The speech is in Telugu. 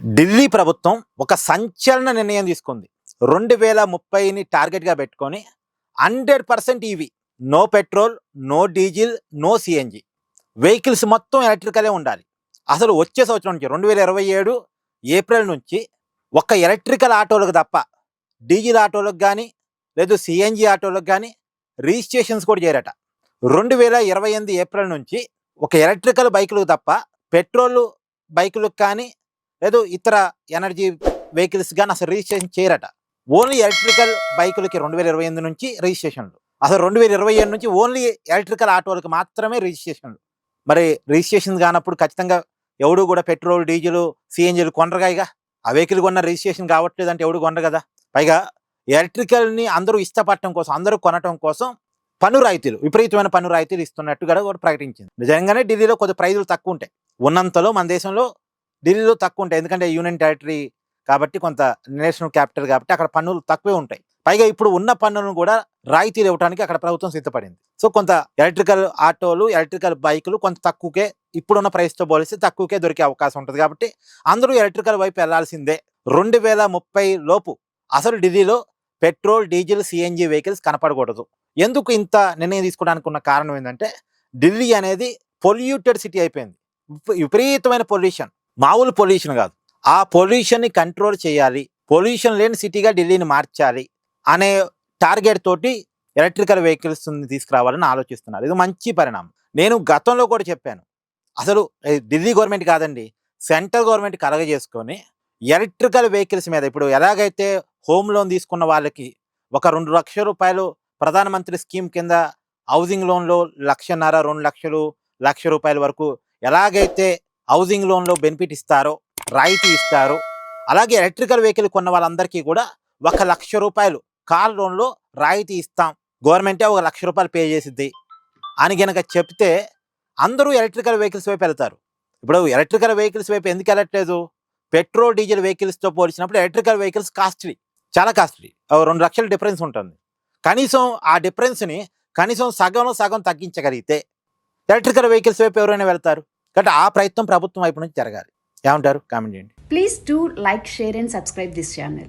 ఢిల్లీ ప్రభుత్వం ఒక సంచలన నిర్ణయం తీసుకుంది. 2030ని టార్గెట్గా పెట్టుకొని 100% EV, no petrol, no diesel, no CNG vehicles మొత్తం ఎలక్ట్రికలే ఉండాలి. అసలు వచ్చే సంవత్సరం నుంచి 2027 ఏప్రిల్ నుంచి ఒక్క ఎలక్ట్రికల్ ఆటోలకు తప్ప డీజిల్ ఆటోలకు కానీ లేదు సిఎన్జి ఆటోలకు కానీ రిజిస్ట్రేషన్స్ కూడా చేయరట. 2028 ఏప్రిల్ నుంచి ఒక ఎలక్ట్రికల్ బైకులకు తప్ప పెట్రోల్ బైకులకు కానీ లేదు ఇతర ఎనర్జీ వెహికల్స్ కానీ అసలు రిజిస్ట్రేషన్ చేయరట. ఓన్లీ ఎలక్ట్రికల్ బైకులకి 2028 నుంచి రిజిస్ట్రేషన్లు, అసలు 2027 నుంచి ఓన్లీ ఎలక్ట్రికల్ ఆటోలకు మాత్రమే రిజిస్ట్రేషన్లు. మరి రిజిస్ట్రేషన్ కానప్పుడు ఖచ్చితంగా ఎవడు కూడా పెట్రోల్, డీజిల్, సిఎన్జీలు కొనరుగా. ఆ వెహికల్ కొన్న రిజిస్ట్రేషన్ కావట్లేదు అంటే ఎవడు కొనరు కదా. పైగా ఎలక్ట్రికల్ని అందరూ ఇష్టపడటం కోసం, అందరూ కొనటం కోసం పన్ను రాయితీలు, విపరీతమైన పన్ను రాయితీలు ఇస్తున్నట్టుగా కూడా ప్రకటించింది. నిజంగానే ఢిల్లీలో కొద్ది ప్రైజులు తక్కువ ఉంటాయి, ఉన్నంతలో మన దేశంలో ఢిల్లీలో తక్కువ ఉంటాయి. ఎందుకంటే యూనియన్ టెరిటరీ కాబట్టి, కొంత నేషనల్ క్యాపిటల్ కాబట్టి అక్కడ పన్నులు తక్కువే ఉంటాయి. పైగా ఇప్పుడు ఉన్న పన్నులను కూడా రాయితీలు ఇవ్వడానికి అక్కడ ప్రభుత్వం సిద్ధపడింది. సో కొంత ఎలక్ట్రికల్ ఆటోలు, ఎలక్ట్రికల్ బైకులు కొంత తక్కువకే, ఇప్పుడున్న ప్రైస్తో పోలిస్తే తక్కువకే దొరికే అవకాశం ఉంటుంది. కాబట్టి అందరూ ఎలక్ట్రికల్ వైపు వెళ్లాల్సిందే. 2030 లోపు అసలు ఢిల్లీలో పెట్రోల్, డీజిల్, సిఎన్జి వెహికల్స్ కనపడకూడదు. ఎందుకు ఇంత నిర్ణయం తీసుకోవడానికి ఉన్న కారణం ఏంటంటే, ఢిల్లీ అనేది పొల్యూటెడ్ సిటీ అయిపోయింది. విపరీతమైన పొల్యూషన్, మామూలు పొల్యూషన్ కాదు. ఆ పొల్యూషన్ని కంట్రోల్ చేయాలి, పొల్యూషన్ లేని సిటీగా ఢిల్లీని మార్చాలి అనే టార్గెట్ తోటి ఎలక్ట్రికల్ వెహికల్స్ తీసుకురావాలని ఆలోచిస్తున్నారు. ఇది మంచి పరిణామం. నేను గతంలో కూడా చెప్పాను, అసలు ఢిల్లీ గవర్నమెంట్ కాదండి, సెంట్రల్ గవర్నమెంట్ కలగజేసుకొని ఎలక్ట్రికల్ వెహికల్స్ మీద ఇప్పుడు ఎలాగైతే హోమ్ లోన్ తీసుకున్న వాళ్ళకి ఒక 2 లక్షల రూపాయలు ప్రధానమంత్రి స్కీమ్ కింద హౌసింగ్ లోన్లో 1,50,000, 2 లక్షలు, 1,00,000 రూపాయల వరకు ఎలాగైతే హౌసింగ్ లోన్లో బెనిఫిట్ ఇస్తారో, రాయితీ ఇస్తారో, అలాగే ఎలక్ట్రికల్ వెహికల్ కొన్న వాళ్ళందరికీ కూడా 1,00,000 రూపాయలు కార్ లోన్లో రాయితీ ఇస్తాం, గవర్నమెంటే 1,00,000 రూపాయలు పే చేసిద్ది అని కనుక చెప్తే అందరూ ఎలక్ట్రికల్ వెహికల్స్ వైపు వెళ్తారు. ఇప్పుడు ఎలక్ట్రికల్ వెహికల్స్ వైపు ఎందుకు వెళ్ళట్లేదు? పెట్రోల్, డీజిల్ వెహికల్స్తో పోల్చినప్పుడు ఎలక్ట్రికల్ వెహికల్స్ కాస్ట్లీ, చాలా కాస్ట్లీ. 2 లక్షల డిఫరెన్స్ ఉంటుంది. కనీసం ఆ డిఫరెన్స్ని కనీసం సగంలో సగం తగ్గించగలిగితే ఎలక్ట్రికల్ వెహికల్స్ వైపు ఎవరైనా వెళ్తారు. కాబట్టి ఆ ప్రయత్నం ప్రభుత్వం వైపు నుంచి జరగాలి. ఏమంటారు? కామెంట్ చేయండి. Please do like, share and subscribe this channel.